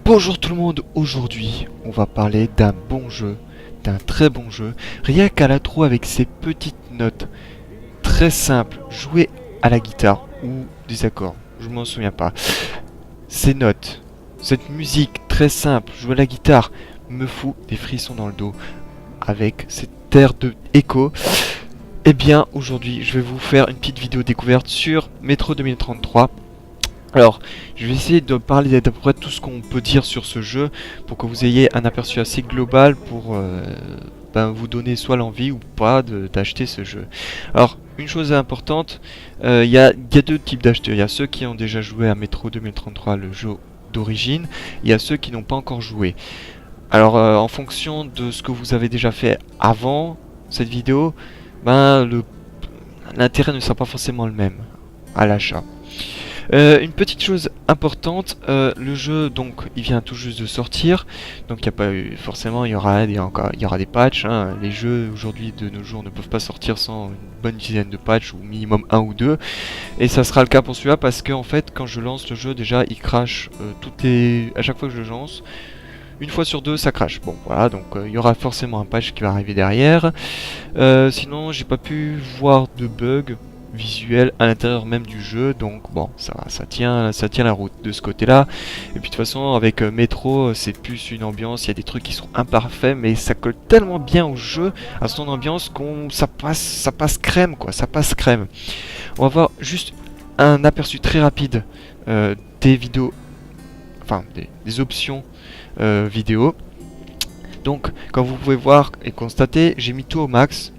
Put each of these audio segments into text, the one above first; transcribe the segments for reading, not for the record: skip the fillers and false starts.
Bonjour tout le monde, aujourd'hui on va parler d'un bon jeu, d'un très bon jeu, rien qu'à l'intro avec ses petites notes, très simples, jouer à la guitare ou des accords, je m'en souviens pas. Ces notes, cette musique très simple, jouer à la guitare, me fout des frissons dans le dos avec cette air de écho. Et bien aujourd'hui je vais vous faire une petite vidéo découverte sur Metro 2033. Alors, je vais essayer de parler d'à peu près tout ce qu'on peut dire sur ce jeu pour que vous ayez un aperçu assez global pour vous donner soit l'envie ou pas d'acheter ce jeu. Alors, une chose importante, il y a deux types d'acheteurs. Il y a ceux qui ont déjà joué à Metro 2033, le jeu d'origine, il y a ceux qui n'ont pas encore joué. Alors, en fonction de ce que vous avez déjà fait avant cette vidéo, l'intérêt ne sera pas forcément le même à l'achat. Une petite chose importante, le jeu donc il vient tout juste de sortir, donc il n'y a pas eu forcément il y aura des patchs, hein. Les jeux aujourd'hui de nos jours ne peuvent pas sortir sans une bonne dizaine de patchs ou minimum un ou deux, et ça sera le cas pour celui-là parce que en fait quand je lance le jeu déjà il crache à chaque fois que je le lance. Une fois sur deux ça crache. Bon voilà, donc il y aura forcément un patch qui va arriver derrière. Sinon j'ai pas pu voir de bugs visuel à l'intérieur même du jeu, donc bon ça tient la route de ce côté là. Et puis de toute façon avec Metro c'est plus une ambiance, il y a des trucs qui sont imparfaits mais ça colle tellement bien au jeu, à son ambiance, ça passe crème quoi, ça passe crème. On va voir juste un aperçu très rapide des vidéos, enfin des options vidéo. Donc comme vous pouvez voir et constater, j'ai mis tout au max.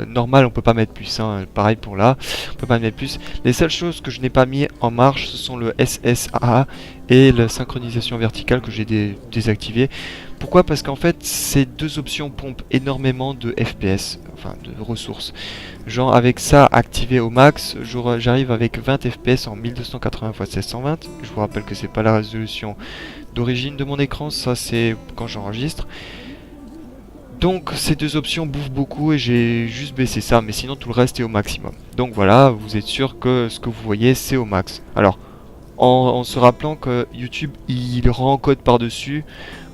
Normal on peut pas mettre plus, hein. Pareil pour là, on peut pas mettre plus. Les seules choses que je n'ai pas mis en marche ce sont le SSA et la synchronisation verticale que j'ai désactivé. Pourquoi? Parce qu'en fait ces deux options pompent énormément de FPS, enfin de ressources. Genre avec ça activé au max, j'arrive avec 20 FPS en 1280 x 1620. Je vous rappelle que c'est pas la résolution d'origine de mon écran, ça c'est quand j'enregistre. Donc ces deux options bouffent beaucoup et j'ai juste baissé ça, mais sinon tout le reste est au maximum. Donc voilà, vous êtes sûr que ce que vous voyez c'est au max. Alors en se rappelant que YouTube il re-encode par dessus,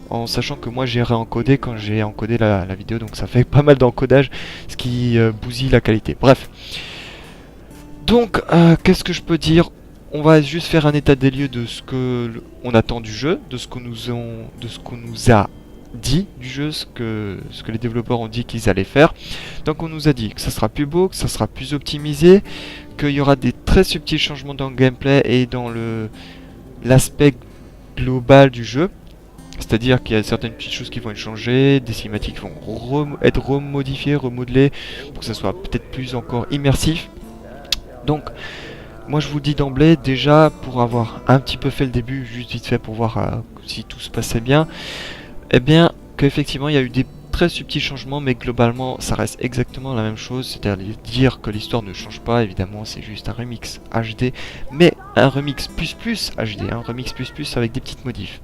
en sachant que moi j'ai réencodé quand j'ai encodé la vidéo, donc ça fait pas mal d'encodage, ce qui bousille la qualité. Bref. Donc qu'est-ce que je peux dire? On va juste faire un état des lieux de ce que on attend du jeu, de ce qu'on nous a dit du jeu, ce que les développeurs ont dit qu'ils allaient faire. Donc on nous a dit que ça sera plus beau, que ça sera plus optimisé, qu'il y aura des très subtils changements dans le gameplay et dans l'aspect global du jeu. C'est-à-dire qu'il y a certaines petites choses qui vont être changées, des cinématiques vont être remodifiées, remodelées, pour que ça soit peut-être plus encore immersif. Donc moi je vous dis d'emblée, déjà pour avoir un petit peu fait le début, juste vite fait pour voir si tout se passait bien, eh bien qu'effectivement il y a eu des très subtils changements, mais globalement ça reste exactement la même chose. C'est-à-dire que l'histoire ne change pas, évidemment c'est juste un remix HD, mais un remix plus HD, un remix plus avec des petites modifs.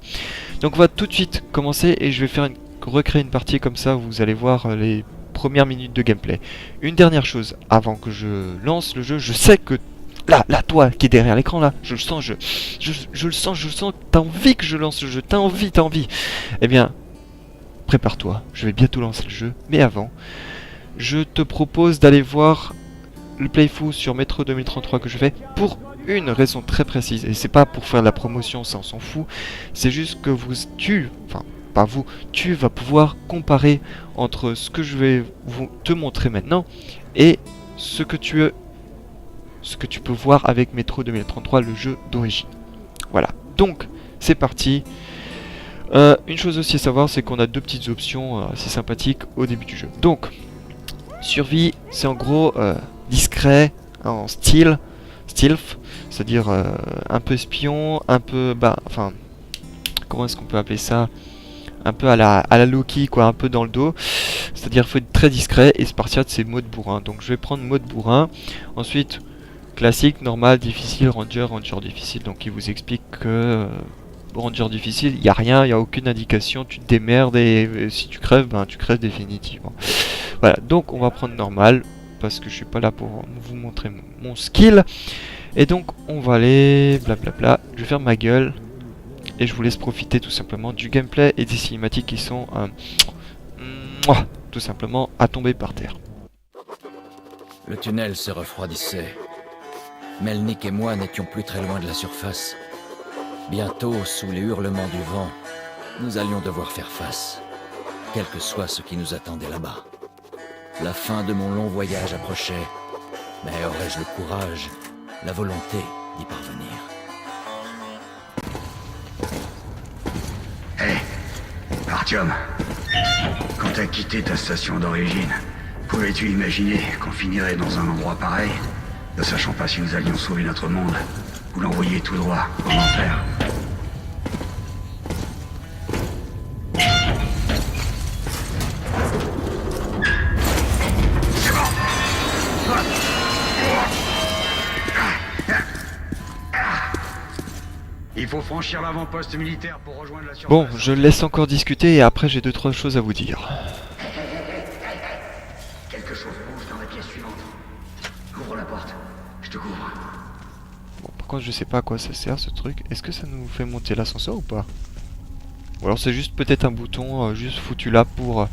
Donc on va tout de suite commencer et je vais recréer une partie comme ça, vous allez voir les premières minutes de gameplay. Une dernière chose, avant que je lance le jeu, je sais que là, toi qui est derrière l'écran là, je le sens, je le sens, t'as envie que je lance le jeu, t'as envie. Eh bien, prépare-toi, je vais bientôt lancer le jeu, mais avant, je te propose d'aller voir le playthrough sur Metro 2033 que je fais pour une raison très précise, et c'est pas pour faire de la promotion, ça on s'en fout, c'est juste que tu vas pouvoir comparer entre ce que je vais te montrer maintenant et ce que tu peux voir avec Metro 2033, le jeu d'origine. Voilà, donc c'est parti. Une chose aussi à savoir, c'est qu'on a deux petites options assez sympathiques au début du jeu. Donc, survie, c'est en gros discret, en stealth, c'est-à-dire un peu espion, un peu, enfin, comment est-ce qu'on peut appeler ça? Un peu à la Loki, quoi, un peu dans le dos. C'est-à-dire il faut être très discret, et Spartiate c'est mode bourrin. Donc je vais prendre mode bourrin. Ensuite, classique, normal, difficile, ranger difficile. Donc il vous explique que ranger difficile, il n'y a rien, il n'y a aucune indication, tu te démerdes et si tu crèves, ben tu crèves définitivement. Voilà, donc on va prendre normal, parce que je suis pas là pour vous montrer mon skill. Et donc on va aller, blablabla, je vais faire ma gueule. Et je vous laisse profiter tout simplement du gameplay et des cinématiques qui sont tout simplement à tomber par terre. Le tunnel se refroidissait. Melnik et moi n'étions plus très loin de la surface. Bientôt, sous les hurlements du vent, nous allions devoir faire face, quel que soit ce qui nous attendait là-bas. La fin de mon long voyage approchait, mais aurais-je le courage, la volonté d'y parvenir? Hé, Artyom, quand t'as quitté ta station d'origine, pouvais-tu imaginer qu'on finirait dans un endroit pareil, ne sachant pas si nous allions sauver notre monde, ou l'envoyer tout droit en enfer? C'est bon! Il faut franchir l'avant-poste militaire pour rejoindre la surface. Bon, je laisse encore discuter et après j'ai 2-3 choses à vous dire. Quelque chose bouge dans la pièce suivante. Ouvre la porte, je te couvre. Bon, par contre je sais pas à quoi ça sert ce truc. Est-ce que ça nous fait monter l'ascenseur ou pas? Ou alors c'est juste peut-être un bouton juste foutu là pour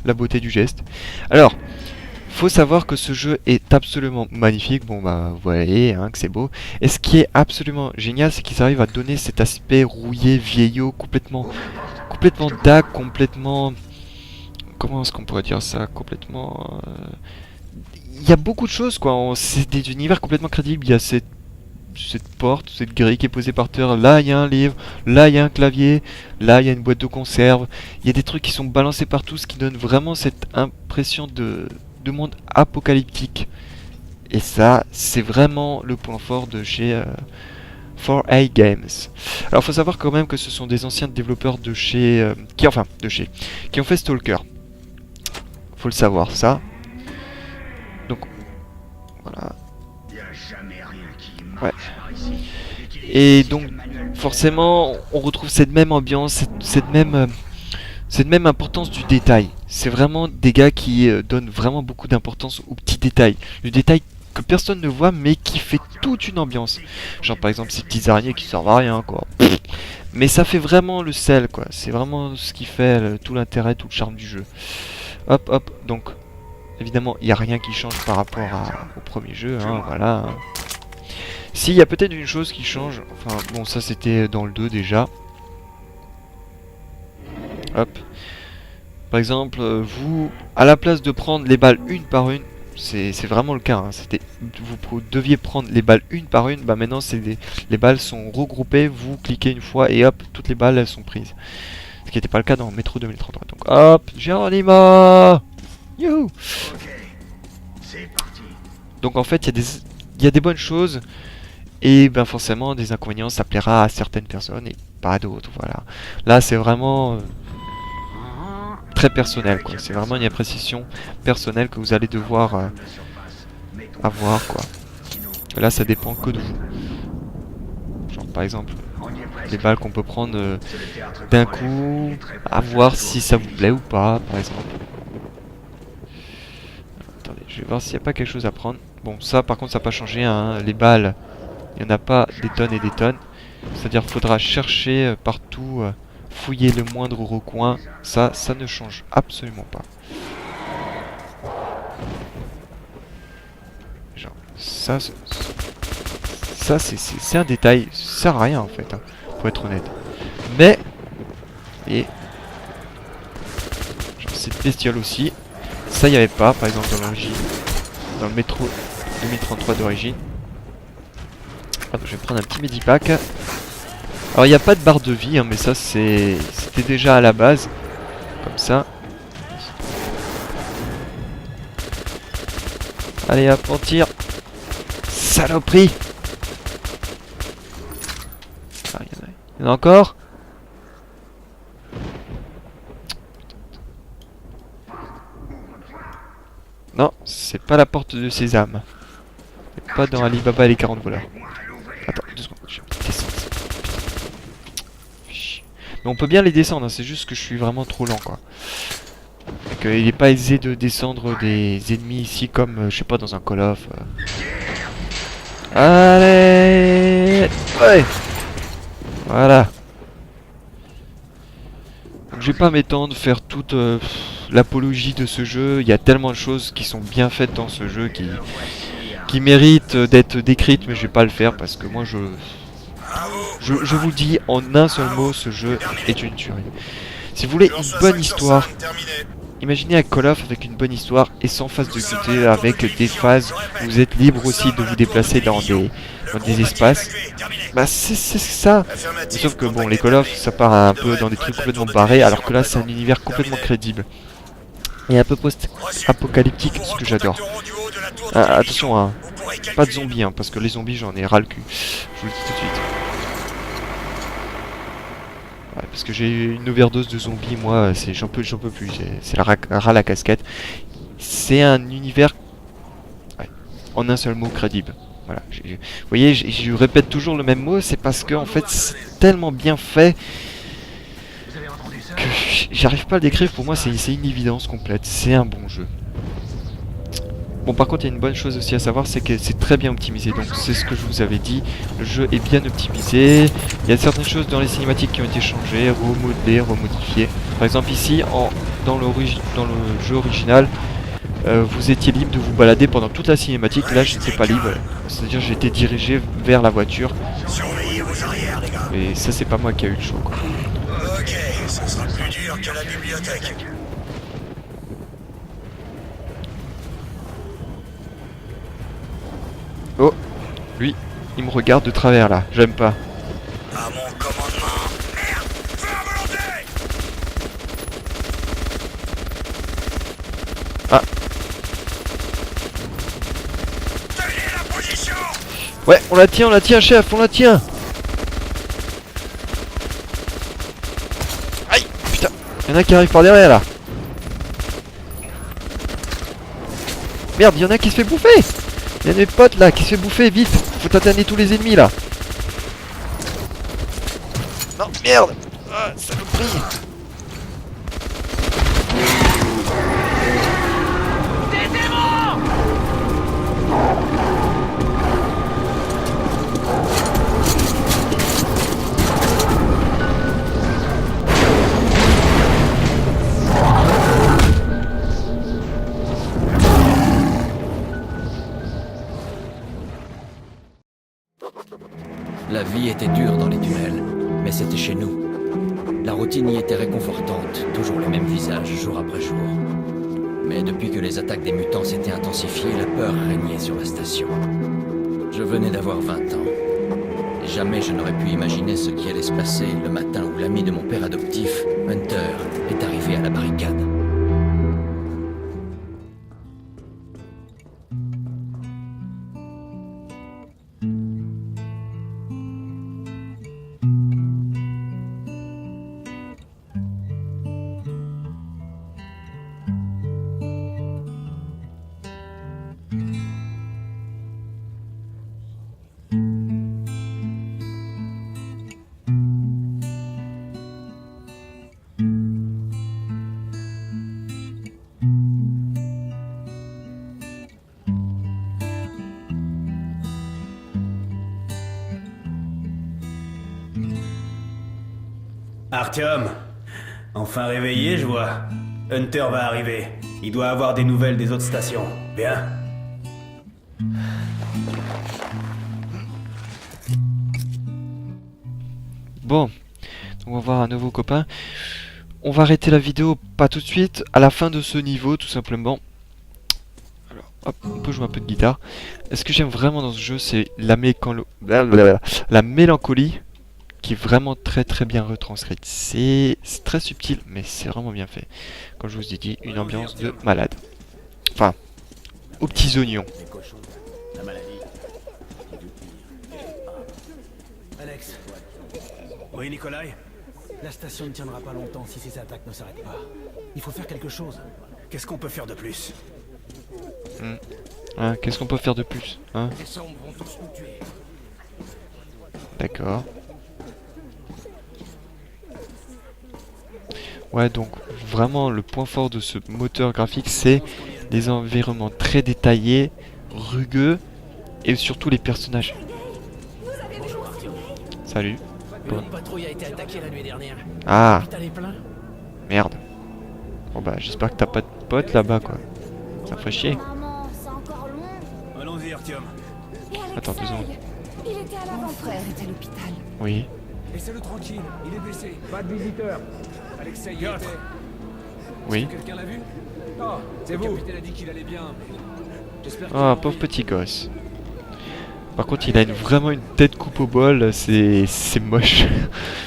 la beauté du geste. Alors, faut savoir que ce jeu est absolument magnifique. Bon bah vous voyez hein, que c'est beau. Et ce qui est absolument génial, c'est qu'ils arrivent à donner cet aspect rouillé, vieillot, complètement dark, complètement... Comment est-ce qu'on pourrait dire ça? Complètement... Il y a beaucoup de choses quoi. C'est des univers complètement crédibles. Il y a cette porte, cette grille qui est posée par terre. Là il y a un livre, là il y a un clavier, là il y a une boîte de conserve. Il y a des trucs qui sont balancés partout, ce qui donne vraiment cette impression de monde apocalyptique. Et ça, c'est vraiment le point fort de chez 4A Games. Alors, faut savoir quand même que ce sont des anciens développeurs de chez... qui ont fait Stalker. Faut le savoir, ça. Donc, voilà. Ouais. Et donc, forcément, on retrouve cette même ambiance, cette même importance du détail. C'est vraiment des gars qui donnent vraiment beaucoup d'importance aux petits détails. Le détail que personne ne voit mais qui fait toute une ambiance. Genre par exemple ces petites araignées qui servent à rien quoi. Mais ça fait vraiment le sel quoi. C'est vraiment ce qui fait tout l'intérêt, tout le charme du jeu. Hop hop. Donc évidemment il n'y a rien qui change par rapport au premier jeu. Hein, voilà. Hein. Si, il y a peut-être une chose qui change. Enfin bon ça c'était dans le 2 déjà. Hop. Par exemple, vous, à la place de prendre les balles une par une, c'est vraiment le cas, hein, vous deviez prendre les balles une par une, bah maintenant les balles sont regroupées, vous cliquez une fois et hop, toutes les balles elles sont prises. Ce qui n'était pas le cas dans Metro 2033. Donc hop, Geronimo, youhou. Donc en fait, il y a des bonnes choses, et ben forcément des inconvénients, ça plaira à certaines personnes et pas à d'autres, voilà. Là c'est vraiment... très personnel quoi, c'est vraiment une appréciation personnelle que vous allez devoir avoir quoi. Et là ça dépend que de vous. Genre par exemple les balles qu'on peut prendre d'un coup, à voir si ça vous plaît ou pas par exemple. Attendez, je vais voir s'il n'y a pas quelque chose à prendre. Bon ça par contre ça n'a pas changé hein. Les balles, il n'y en a pas des tonnes et des tonnes. C'est-à-dire qu'il faudra chercher partout, fouiller le moindre recoin, ça ne change absolument pas. Genre, ça c'est un détail, ça sert à rien en fait, hein, pour être honnête. Mais, et genre cette bestiole aussi, ça il n'y avait pas, par exemple dans le métro 2033 d'origine. Hop, je vais prendre un petit medipack. Alors il n'y a pas de barre de vie, hein, mais ça c'était déjà à la base, comme ça. Allez hop, on tire. Saloperie. Ah, il y en a encore. Non, c'est pas la porte de Sésame. C'est pas dans Alibaba et les 40 voleurs. Attends, 2 secondes, je vais descendre. Mais on peut bien les descendre, hein, c'est juste que je suis vraiment trop lent quoi. Il n'est pas aisé de descendre des ennemis ici comme, je sais pas, dans un Call of. Allez, ouais. Voilà. Donc, je vais pas m'étendre, faire toute l'apologie de ce jeu. Il y a tellement de choses qui sont bien faites dans ce jeu qui méritent d'être décrites, mais je vais pas le faire parce que moi je vous le dis en un seul mot, ce jeu est une tuerie. Si vous voulez une bonne histoire, imaginez un Call of avec une bonne histoire et sans phase de QT, avec des phases où vous êtes libre aussi de vous déplacer dans des espaces. Bah c'est ça. Mais sauf que bon, les Call of ça part un peu dans des trucs complètement barrés, alors que là c'est un univers complètement crédible. Et un peu post-apocalyptique, ce que j'adore. Ah, attention, hein, pas de zombies, hein, parce que les zombies j'en ai ras le cul. Je vous le dis tout de suite. Ouais, parce que j'ai eu une overdose de zombies, moi, j'en peux plus, c'est ras la casquette. C'est un univers, ouais, en un seul mot, crédible. Voilà, vous voyez, je répète toujours le même mot, c'est parce que en fait c'est tellement bien fait que j'arrive pas à le décrire. Pour moi c'est une évidence complète, c'est un bon jeu. Bon, par contre il y a une bonne chose aussi à savoir, c'est que c'est très bien optimisé, donc c'est ce que je vous avais dit, le jeu est bien optimisé. Il y a certaines choses dans les cinématiques qui ont été changées, remodelées, remodifiées. Par exemple ici, dans le jeu original, vous étiez libre de vous balader pendant toute la cinématique. Là je n'étais pas libre, c'est-à-dire j'étais dirigé vers la voiture. Surveillez vos arrières, les gars. Et ça c'est pas moi qui a eu le choix quoi. Ok, ça sera plus dur que la bibliothèque. Oh, lui, il me regarde de travers là, j'aime pas. À mon commandement. Merde, feu à volonté. Ah. Tenez la position. Ouais, on la tient chef, on la tient. Aïe, putain, il y en a qui arrivent par derrière là. Merde, il y en a qui se fait bouffer. Il y a mes potes là qui se fait bouffer, vite. Faut tataner tous les ennemis là. Non, merde. Ah, saloperie. La vie était dure dans les tunnels, mais c'était chez nous. La routine y était réconfortante, toujours le même visage, jour après jour. Mais depuis que les attaques des mutants s'étaient intensifiées, la peur régnait sur la station. Je venais d'avoir 20 ans. Et jamais je n'aurais pu imaginer ce qui allait se passer le matin où l'ami de mon père adoptif, Hunter, est arrivé à la barricade. Artyom, enfin réveillé, je vois. Hunter va arriver. Il doit avoir des nouvelles des autres stations. Bien. Bon, on va voir un nouveau copain. On va arrêter la vidéo pas tout de suite, à la fin de ce niveau tout simplement. Alors, hop, on peut jouer un peu de guitare. Ce que j'aime vraiment dans ce jeu, c'est la mélancolie qui est vraiment très bien retranscrite. C'est très subtil, mais c'est vraiment bien fait. Comme je vous ai dit, une ambiance de malade. Enfin, aux petits oignons. Alex. Oui, Nikolai. La station ne tiendra pas longtemps si ces attaques ne s'arrêtent pas. Il faut faire quelque chose. Qu'est-ce qu'on peut faire de plus? Hein, qu'est-ce qu'on peut faire de plus, hein? Les sombres vont tous nous tuer. D'accord. Ouais, donc vraiment le point fort de ce moteur graphique, c'est les environnements très détaillés, rugueux, et surtout les personnages. Salut. Bon. Une patrouille a été attaquée la nuit dernière. Ah, L'hôpital est plein. merde. Bon bah j'espère que t'as pas de potes là-bas quoi. Ça ferait chier. Maman, c'est encore loin. Allons-y, Artyom. Et Attends 2 secondes. il était à l'avant. Mon frère est à l'hôpital. Oui. Laissez-le tranquille, il est blessé. Pas de visiteur. Alexei y était. Oui. Quelqu'un l'a vu? Ah, c'est vous. Le capitaine a dit qu'il allait bien, mais... J'espère qu'il Ah, va pauvre en petit gosse. Par contre, il a vraiment une tête coupe au bol, c'est moche.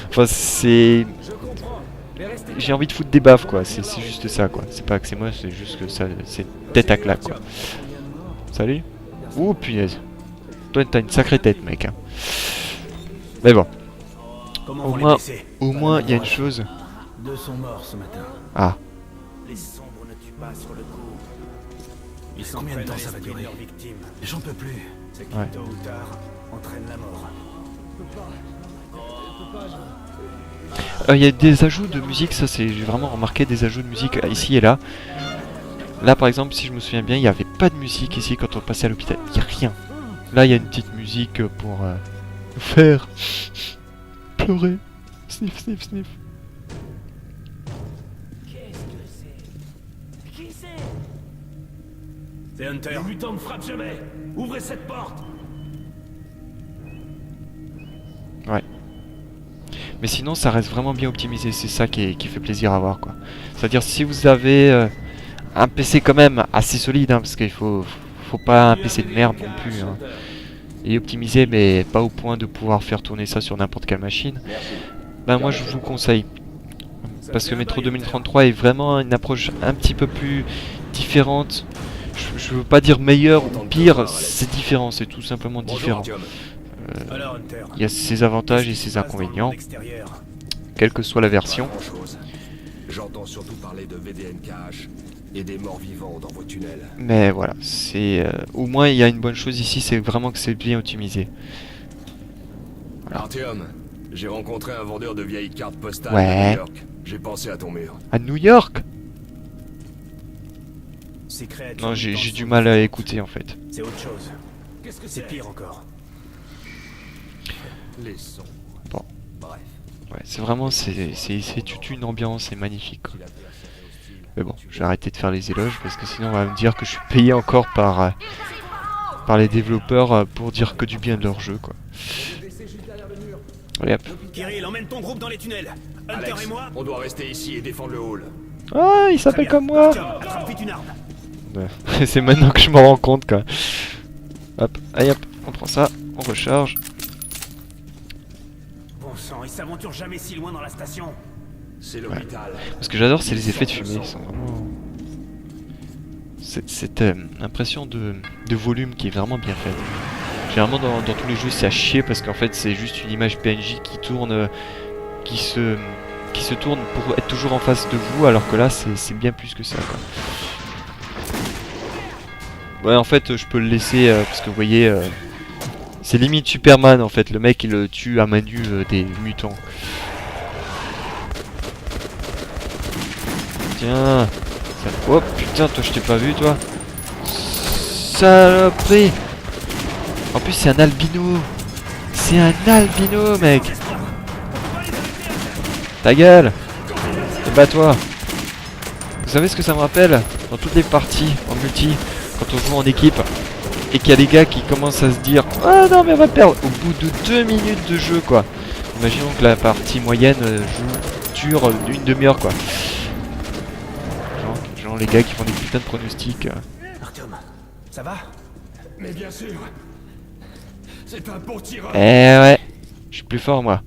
Enfin, c'est... Je comprends. Mais restez... J'ai envie de foutre des baffes, quoi. C'est juste ça, quoi. C'est pas que c'est moche, c'est juste que ça, c'est tête à claque, quoi. Salut. Ouh, punaise. Toi, t'as une sacrée tête, mec. Hein. Mais bon. Comment Au vont les moins, blessés? au moins, il y a une chose. 2 sont morts ce matin. Ah. Les sombres ne tuent pas sur le coup. Combien de temps ça va durer? J'en peux plus. C'est qui, Ouais. tôt ou tard, entraîne la mort. Il y a des ajouts de musique, ça c'est... J'ai vraiment remarqué des ajouts de musique ici et là. Là, par exemple, si je me souviens bien, il n'y avait pas de musique ici quand on passait à l'hôpital. Il n'y a rien. Là, il y a une petite musique pour nous faire pleurer. Sniff, sniff, sniff. C'est Hunter. Les mutants ne frappent jamais. Ouvrez cette porte. Ouais. Mais sinon, ça reste vraiment bien optimisé. C'est ça qui fait plaisir à voir, quoi. C'est-à-dire, si vous avez un PC quand même assez solide, hein, parce qu'il faut pas un PC de merde non plus. Hein. Et optimisé, mais pas au point de pouvoir faire tourner ça sur n'importe quelle machine. Ben moi, je vous conseille. Parce que Metro 2033 est vraiment une approche un petit peu plus différente. Je veux pas dire meilleur ou pire, c'est différent, c'est tout simplement différent. Alors, Hunter. Il y a ses avantages et ses inconvénients, quelle que soit la version. J'entends surtout parler de VDNKH et des morts vivants dans vos tunnels. Mais voilà, c'est au moins il y a une bonne chose ici, c'est vraiment que c'est bien optimisé. Artyom, j'ai rencontré un vendeur de vieilles cartes postales Ouais. à New York. J'ai pensé à ton mur. À New York? Ces créatures Non, j'ai mutantes du sont mal à différentes. écouter en fait. C'est autre chose. Qu'est-ce que c'est? Pire encore. Les sombres. Bon. Bref. Ouais, c'est vraiment, c'est toute une ambiance, c'est magnifique, quoi. Mais bon, je vais arrêter de faire les éloges parce que sinon on va me dire que je suis payé encore par les développeurs pour dire que du bien de leur jeu, quoi. Allez hop. Kirill, emmène ton groupe dans les tunnels. Hunter Alex, et moi. on doit rester ici et défendre le hall. Ah, il s'appelle comme moi. Artyom, attrape vite une arme. Ouais, c'est maintenant que je m'en rends compte, quoi. Hop, allez hop, on prend ça, on recharge. Bon sang, ils s'aventurent jamais si loin dans la station. C'est l'hôpital. Ce que j'adore, c'est les effets de fumée. Ils sont vraiment... Cette impression de volume qui est vraiment bien faite. Généralement, dans tous les jeux, c'est à chier parce qu'en fait, c'est juste une image PNJ qui tourne, qui se tourne pour être toujours en face de vous, alors que là, c'est bien plus que ça, quoi. Ouais, en fait, je peux le laisser parce que vous voyez, c'est limite Superman en fait. Le mec, il tue à main nue des mutants. Tiens. Oh putain, toi je t'ai pas vu, toi. Saloperie. En plus, c'est un albino. C'est un albino, mec. Ta gueule. Et bats-toi. Vous savez ce que ça me rappelle? Dans toutes les parties en multi, quand on joue en équipe et qu'il y a des gars qui commencent à se dire ah non mais on va perdre au bout de 2 minutes de jeu, quoi. Imaginons que la partie moyenne dure une demi-heure, quoi. Genre les gars qui font des putains de pronostics. Artyom, ça va? Mais bien sûr. C'est un bon tireur. Eh ouais, je suis plus fort, moi.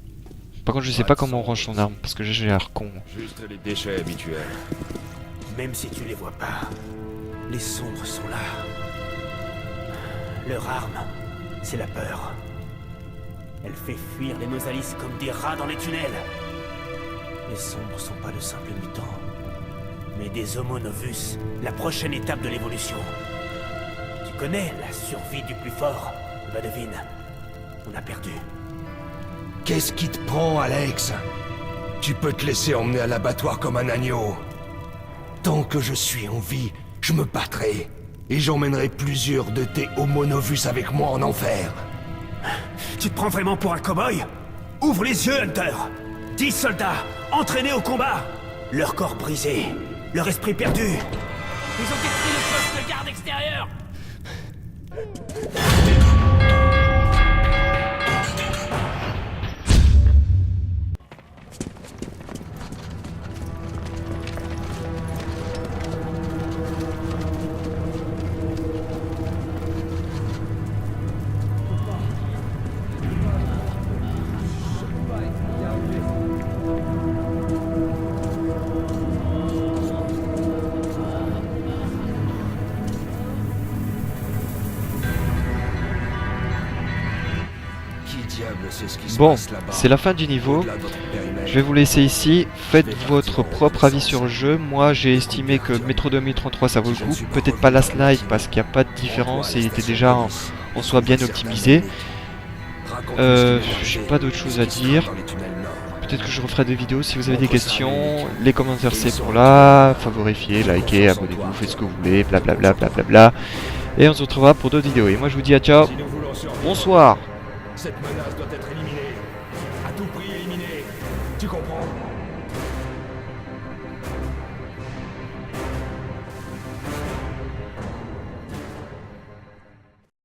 Par contre, je sais pas comment on range son arme parce que j'ai l'air con. Juste les déchets habituels. Même si tu les vois pas, les sombres sont là. Leur arme, c'est la peur. Elle fait fuir les Nosalis comme des rats dans les tunnels. Les sombres sont pas de simples mutants, mais des Homo Novus, la prochaine étape de l'évolution. Tu connais la survie du plus fort? Bah devine, on a perdu. Qu'est-ce qui te prend, Alex? Tu peux te laisser emmener à l'abattoir comme un agneau. Tant que je suis en vie, je me battrai. Et j'emmènerai plusieurs de tes Homo Novus avec moi en enfer. Tu te prends vraiment pour un cow-boy? Ouvre les yeux, Hunter! 10 soldats, entraînés au combat! Leur corps brisé, leur esprit perdu. Ils ont détruit le poste de garde extérieur. Bon, c'est la fin du niveau. Je vais vous laisser ici. Faites votre propre avis sur le jeu. Moi, j'ai estimé que Metro 2033 ça vaut le coup. Peut-être pas Last Light parce qu'il n'y a pas de différence et il était déjà en soi bien optimisé. J'ai pas d'autre chose à dire. Peut-être que je referai des vidéos si vous avez des questions. Les commentaires c'est pour là. Favorifiez, likez, abonnez-vous, faites ce que vous voulez, blablabla, blablabla. Et on se retrouvera pour d'autres vidéos. Et moi je vous dis à ciao. Bonsoir. Cette menace doit être